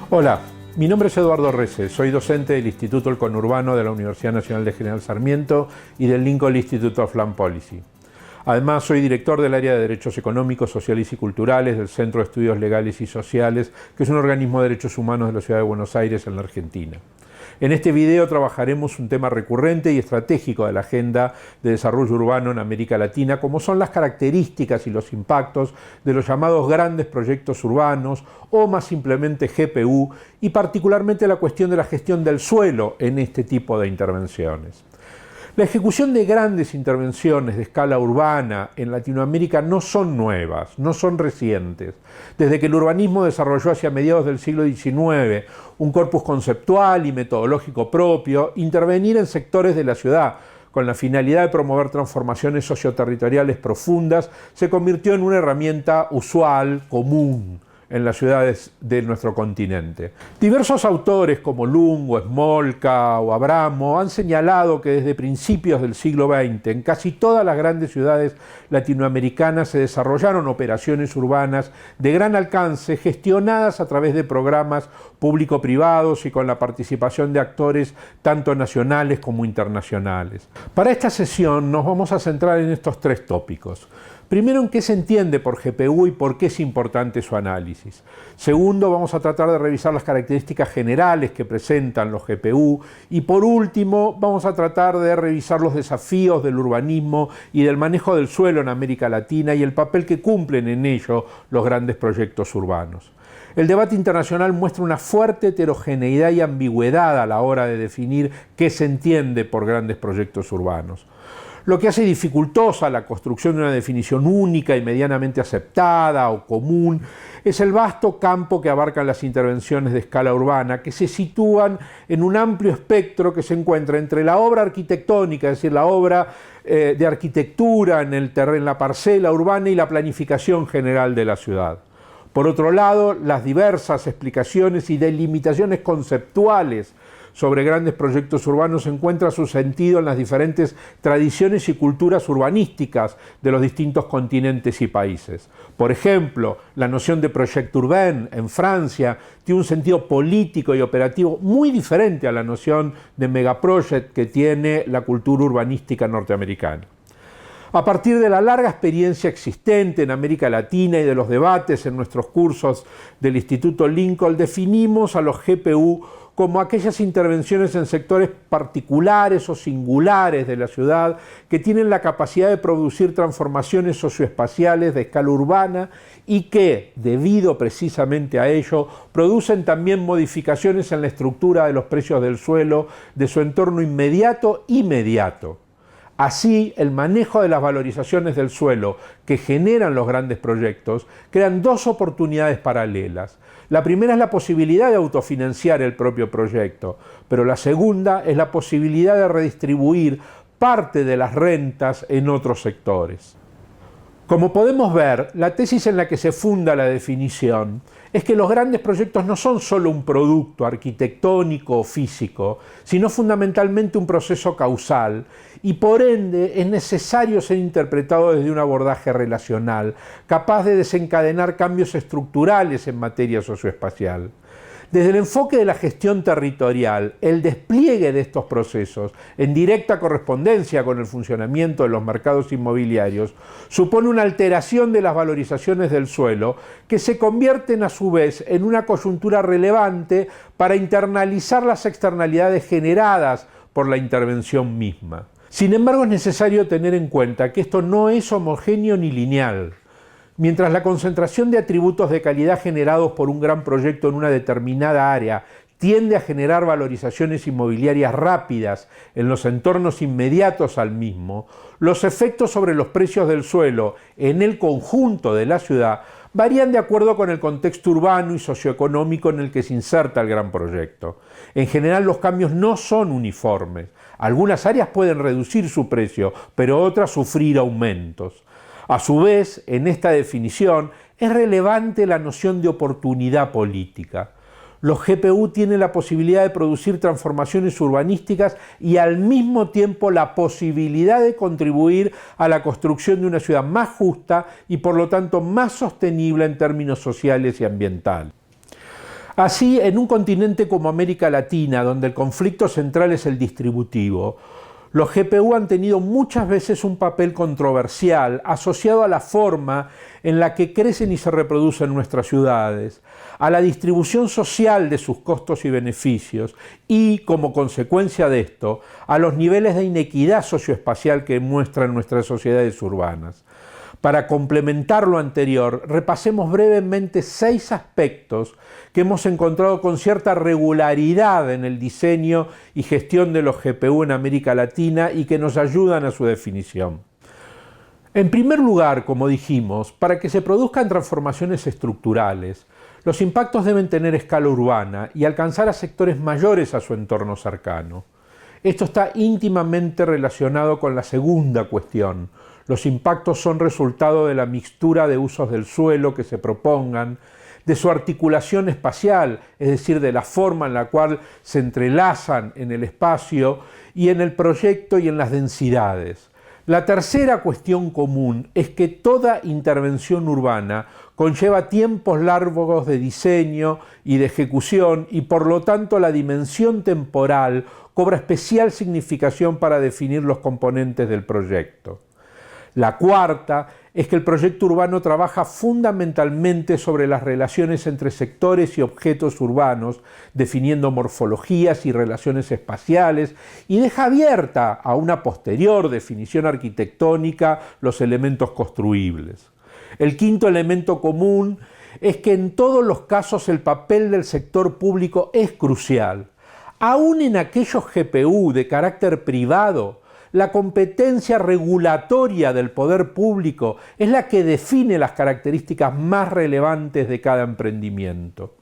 Hola, mi nombre es Eduardo Rece, soy docente del Instituto El Conurbano de la Universidad Nacional de General Sarmiento y del Lincoln Institute of Land Policy. Además, soy director del área de Derechos Económicos, Sociales y Culturales del Centro de Estudios Legales y Sociales, que es un organismo de derechos humanos de la Ciudad de Buenos Aires, en la Argentina. En este video trabajaremos un tema recurrente y estratégico de la agenda de desarrollo urbano en América Latina, como son las características y los impactos de los llamados grandes proyectos urbanos, o más simplemente GPU, y particularmente la cuestión de la gestión del suelo en este tipo de intervenciones. La ejecución de grandes intervenciones de escala urbana en Latinoamérica no son nuevas, no son recientes. Desde que el urbanismo desarrolló hacia mediados del siglo XIX un corpus conceptual y metodológico propio, intervenir en sectores de la ciudad con la finalidad de promover transformaciones socioterritoriales profundas se convirtió en una herramienta usual, común, en las ciudades de nuestro continente. Diversos autores como Lungo, Smolka o Abramo han señalado que desde principios del siglo XX en casi todas las grandes ciudades latinoamericanas se desarrollaron operaciones urbanas de gran alcance gestionadas a través de programas público-privados y con la participación de actores tanto nacionales como internacionales. Para esta sesión nos vamos a centrar en estos tres tópicos. Primero, en qué se entiende por GPU y por qué es importante su análisis. Segundo, vamos a tratar de revisar las características generales que presentan los GPU. Y por último, vamos a tratar de revisar los desafíos del urbanismo y del manejo del suelo en América Latina y el papel que cumplen en ello los grandes proyectos urbanos. El debate internacional muestra una fuerte heterogeneidad y ambigüedad a la hora de definir qué se entiende por grandes proyectos urbanos, lo que hace dificultosa la construcción de una definición única y medianamente aceptada o común es el vasto campo que abarcan las intervenciones de escala urbana, que se sitúan en un amplio espectro que se encuentra entre la obra arquitectónica, es decir, la obra de arquitectura en la parcela urbana, y la planificación general de la ciudad. Por otro lado, las diversas explicaciones y delimitaciones conceptuales sobre grandes proyectos urbanos encuentra su sentido en las diferentes tradiciones y culturas urbanísticas de los distintos continentes y países. Por ejemplo, la noción de projet urbain en Francia tiene un sentido político y operativo muy diferente a la noción de megaproject que tiene la cultura urbanística norteamericana. A partir de la larga experiencia existente en América Latina y de los debates en nuestros cursos del Instituto Lincoln, definimos a los GPU como aquellas intervenciones en sectores particulares o singulares de la ciudad que tienen la capacidad de producir transformaciones socioespaciales de escala urbana y que, debido precisamente a ello, producen también modificaciones en la estructura de los precios del suelo de su entorno inmediato y mediato. Así, el manejo de las valorizaciones del suelo que generan los grandes proyectos crean dos oportunidades paralelas. La primera es la posibilidad de autofinanciar el propio proyecto, pero la segunda es la posibilidad de redistribuir parte de las rentas en otros sectores. Como podemos ver, la tesis en la que se funda la definición es que los grandes proyectos no son solo un producto arquitectónico o físico, sino fundamentalmente un proceso causal, y por ende es necesario ser interpretado desde un abordaje relacional, capaz de desencadenar cambios estructurales en materia socioespacial. Desde el enfoque de la gestión territorial, el despliegue de estos procesos, en directa correspondencia con el funcionamiento de los mercados inmobiliarios, supone una alteración de las valorizaciones del suelo que se convierten a su vez en una coyuntura relevante para internalizar las externalidades generadas por la intervención misma. Sin embargo, es necesario tener en cuenta que esto no es homogéneo ni lineal. Mientras la concentración de atributos de calidad generados por un gran proyecto en una determinada área tiende a generar valorizaciones inmobiliarias rápidas en los entornos inmediatos al mismo, los efectos sobre los precios del suelo en el conjunto de la ciudad varían de acuerdo con el contexto urbano y socioeconómico en el que se inserta el gran proyecto. En general, los cambios no son uniformes. Algunas áreas pueden reducir su precio, pero otras sufrir aumentos. A su vez, en esta definición, es relevante la noción de oportunidad política. Los GPU tienen la posibilidad de producir transformaciones urbanísticas y al mismo tiempo la posibilidad de contribuir a la construcción de una ciudad más justa y por lo tanto más sostenible en términos sociales y ambientales. Así, en un continente como América Latina, donde el conflicto central es el distributivo, los GPU han tenido muchas veces un papel controversial asociado a la forma en la que crecen y se reproducen nuestras ciudades, a la distribución social de sus costos y beneficios y, como consecuencia de esto, a los niveles de inequidad socioespacial que muestran nuestras sociedades urbanas. Para complementar lo anterior, repasemos brevemente 6 aspectos que hemos encontrado con cierta regularidad en el diseño y gestión de los GPU en América Latina y que nos ayudan a su definición. En primer lugar, como dijimos, para que se produzcan transformaciones estructurales, los impactos deben tener escala urbana y alcanzar a sectores mayores a su entorno cercano. Esto está íntimamente relacionado con la segunda cuestión. Los impactos son resultado de la mixtura de usos del suelo que se propongan, de su articulación espacial, es decir, de la forma en la cual se entrelazan en el espacio y en el proyecto y en las densidades. La tercera cuestión común es que toda intervención urbana conlleva tiempos largos de diseño y de ejecución y por lo tanto la dimensión temporal cobra especial significación para definir los componentes del proyecto. La cuarta es que el proyecto urbano trabaja fundamentalmente sobre las relaciones entre sectores y objetos urbanos, definiendo morfologías y relaciones espaciales, y deja abierta a una posterior definición arquitectónica los elementos construibles. El quinto elemento común es que en todos los casos el papel del sector público es crucial. Aún en aquellos GPU de carácter privado, la competencia regulatoria del poder público es la que define las características más relevantes de cada emprendimiento.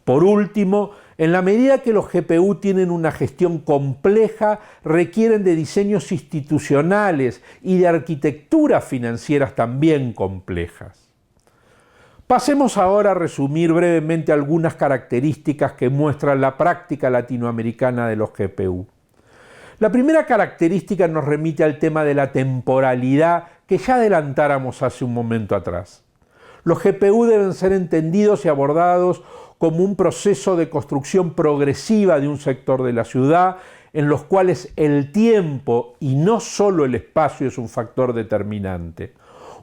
Por último, en la medida que los GPU tienen una gestión compleja, requieren de diseños institucionales y de arquitecturas financieras también complejas. Pasemos ahora a resumir brevemente algunas características que muestran la práctica latinoamericana de los GPU. La primera característica nos remite al tema de la temporalidad que ya adelantáramos hace un momento atrás. Los GPU deben ser entendidos y abordados como un proceso de construcción progresiva de un sector de la ciudad en los cuales el tiempo y no solo el espacio es un factor determinante.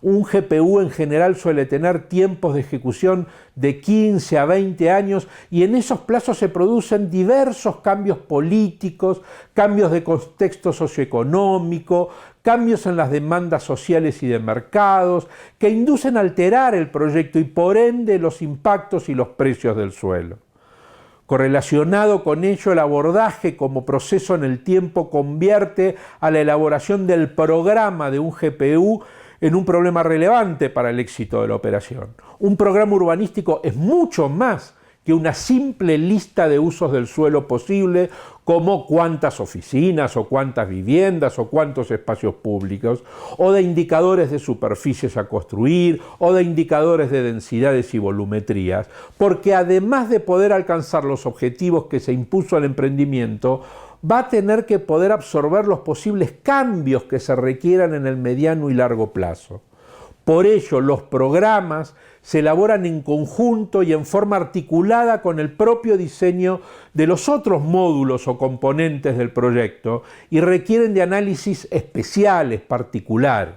Un GPU en general suele tener tiempos de ejecución de 15 a 20 años y en esos plazos se producen diversos cambios políticos, cambios de contexto socioeconómico, cambios en las demandas sociales y de mercados que inducen a alterar el proyecto y por ende los impactos y los precios del suelo. Correlacionado con ello, el abordaje como proceso en el tiempo convierte a la elaboración del programa de un GPU en un problema relevante para el éxito de la operación. Un programa urbanístico es mucho más que una simple lista de usos del suelo posible, como cuántas oficinas o cuántas viviendas o cuántos espacios públicos, o de indicadores de superficies a construir, o de indicadores de densidades y volumetrías, porque además de poder alcanzar los objetivos que se impuso al emprendimiento, va a tener que poder absorber los posibles cambios que se requieran en el mediano y largo plazo. Por ello, los programas se elaboran en conjunto y en forma articulada con el propio diseño de los otros módulos o componentes del proyecto y requieren de análisis especiales, particulares.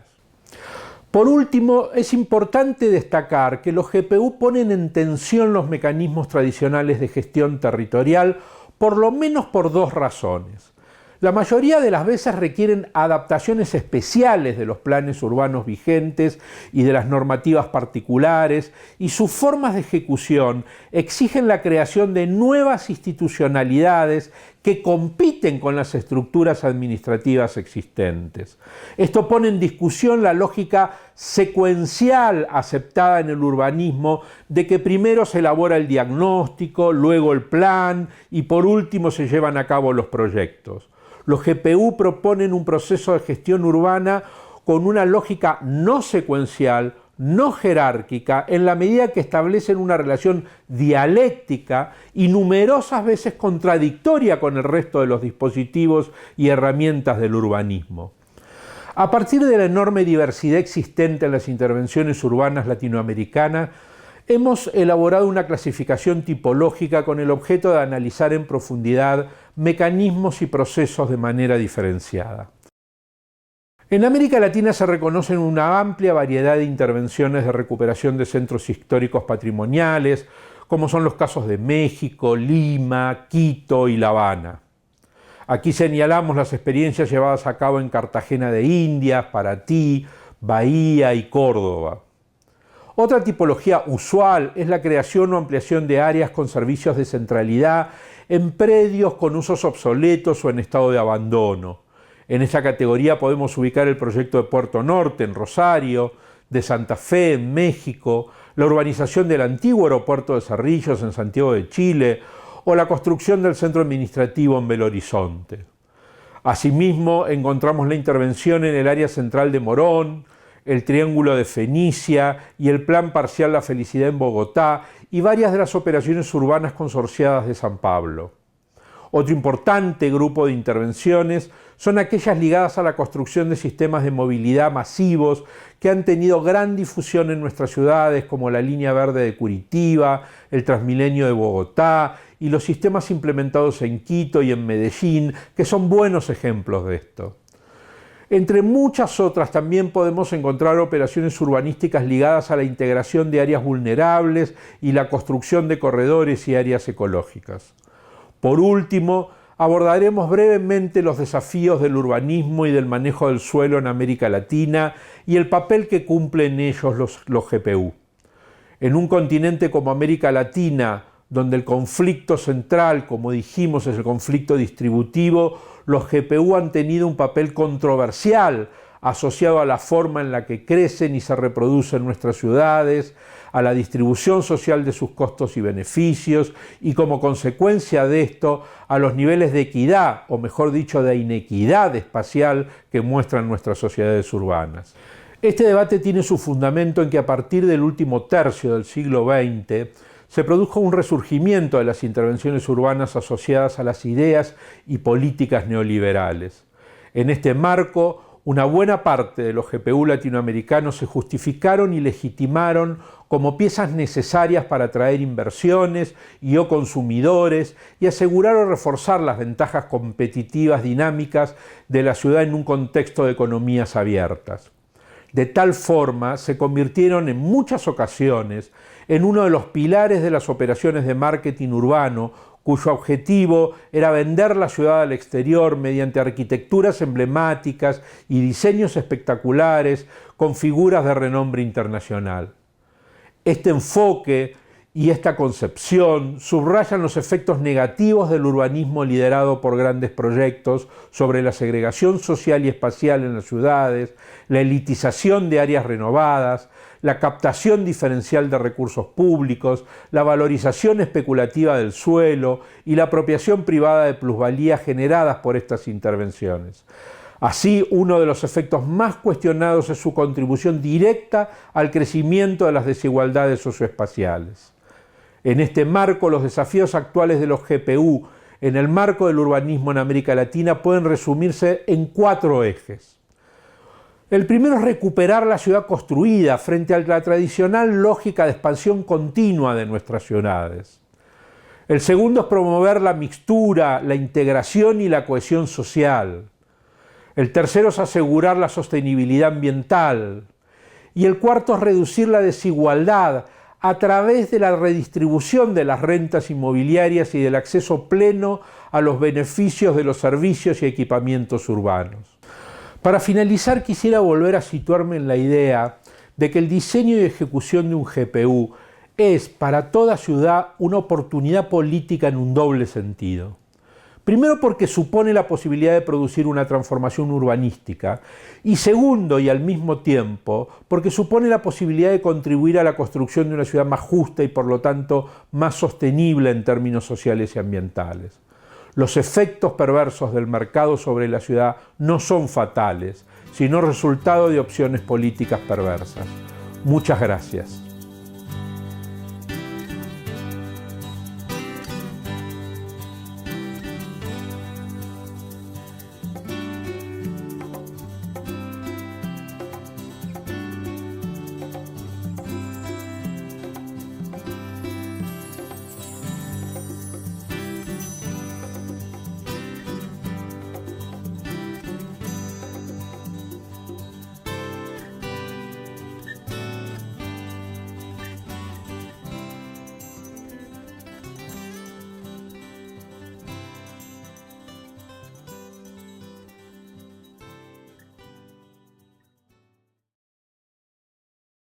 Por último, es importante destacar que los GPU ponen en tensión los mecanismos tradicionales de gestión territorial por lo menos por 2 razones. La mayoría de las veces requieren adaptaciones especiales de los planes urbanos vigentes y de las normativas particulares, y sus formas de ejecución exigen la creación de nuevas institucionalidades que compiten con las estructuras administrativas existentes. Esto pone en discusión la lógica secuencial aceptada en el urbanismo de que primero se elabora el diagnóstico, luego el plan y por último se llevan a cabo los proyectos. Los GPU proponen un proceso de gestión urbana con una lógica no secuencial, no jerárquica, en la medida que establecen una relación dialéctica y numerosas veces contradictoria con el resto de los dispositivos y herramientas del urbanismo. A partir de la enorme diversidad existente en las intervenciones urbanas latinoamericanas, Hemos elaborado una clasificación tipológica con el objeto de analizar en profundidad mecanismos y procesos de manera diferenciada. En América Latina se reconocen una amplia variedad de intervenciones de recuperación de centros históricos patrimoniales, como son los casos de México, Lima, Quito y La Habana. Aquí señalamos las experiencias llevadas a cabo en Cartagena de Indias, Paraty, Bahía y Córdoba. Otra tipología usual es la creación o ampliación de áreas con servicios de centralidad en predios con usos obsoletos o en estado de abandono. En esta categoría podemos ubicar el proyecto de Puerto Norte en Rosario, de Santa Fe en México, la urbanización del antiguo aeropuerto de Cerrillos en Santiago de Chile o la construcción del centro administrativo en Belo Horizonte. Asimismo, encontramos la intervención en el área central de Morón, el Triángulo de Fenicia y el Plan Parcial La Felicidad en Bogotá y varias de las operaciones urbanas consorciadas de San Pablo. Otro importante grupo de intervenciones son aquellas ligadas a la construcción de sistemas de movilidad masivos que han tenido gran difusión en nuestras ciudades, como la Línea Verde de Curitiba, el Transmilenio de Bogotá y los sistemas implementados en Quito y en Medellín, que son buenos ejemplos de esto. Entre muchas otras también podemos encontrar operaciones urbanísticas ligadas a la integración de áreas vulnerables y la construcción de corredores y áreas ecológicas. Por último, abordaremos brevemente los desafíos del urbanismo y del manejo del suelo en América Latina y el papel que cumplen ellos los GPU. En un continente como América Latina, donde el conflicto central, como dijimos, es el conflicto distributivo, los GPU han tenido un papel controversial asociado a la forma en la que crecen y se reproducen nuestras ciudades, a la distribución social de sus costos y beneficios y como consecuencia de esto a los niveles de equidad, o mejor dicho, de inequidad espacial que muestran nuestras sociedades urbanas. Este debate tiene su fundamento en que a partir del último tercio del siglo XX se produjo un resurgimiento de las intervenciones urbanas asociadas a las ideas y políticas neoliberales. En este marco, una buena parte de los GPU latinoamericanos se justificaron y legitimaron como piezas necesarias para atraer inversiones y o consumidores y asegurar o reforzar las ventajas competitivas dinámicas de la ciudad en un contexto de economías abiertas. De tal forma, se convirtieron en muchas ocasiones en uno de los pilares de las operaciones de marketing urbano, cuyo objetivo era vender la ciudad al exterior mediante arquitecturas emblemáticas y diseños espectaculares con figuras de renombre internacional. Este enfoque y esta concepción subrayan los efectos negativos del urbanismo liderado por grandes proyectos sobre la segregación social y espacial en las ciudades, la elitización de áreas renovadas, la captación diferencial de recursos públicos, la valorización especulativa del suelo y la apropiación privada de plusvalías generadas por estas intervenciones. Así, uno de los efectos más cuestionados es su contribución directa al crecimiento de las desigualdades socioespaciales. En este marco, los desafíos actuales de los GPU en el marco del urbanismo en América Latina pueden resumirse en 4 ejes. El primero es recuperar la ciudad construida frente a la tradicional lógica de expansión continua de nuestras ciudades. El segundo es promover la mixtura, la integración y la cohesión social. El tercero es asegurar la sostenibilidad ambiental. Y el cuarto es reducir la desigualdad a través de la redistribución de las rentas inmobiliarias y del acceso pleno a los beneficios de los servicios y equipamientos urbanos. Para finalizar, quisiera volver a situarme en la idea de que el diseño y ejecución de un GPU es para toda ciudad una oportunidad política en un doble sentido. Primero, porque supone la posibilidad de producir una transformación urbanística, y segundo, y al mismo tiempo, porque supone la posibilidad de contribuir a la construcción de una ciudad más justa y por lo tanto más sostenible en términos sociales y ambientales. Los efectos perversos del mercado sobre la ciudad no son fatales, sino resultado de opciones políticas perversas. Muchas gracias.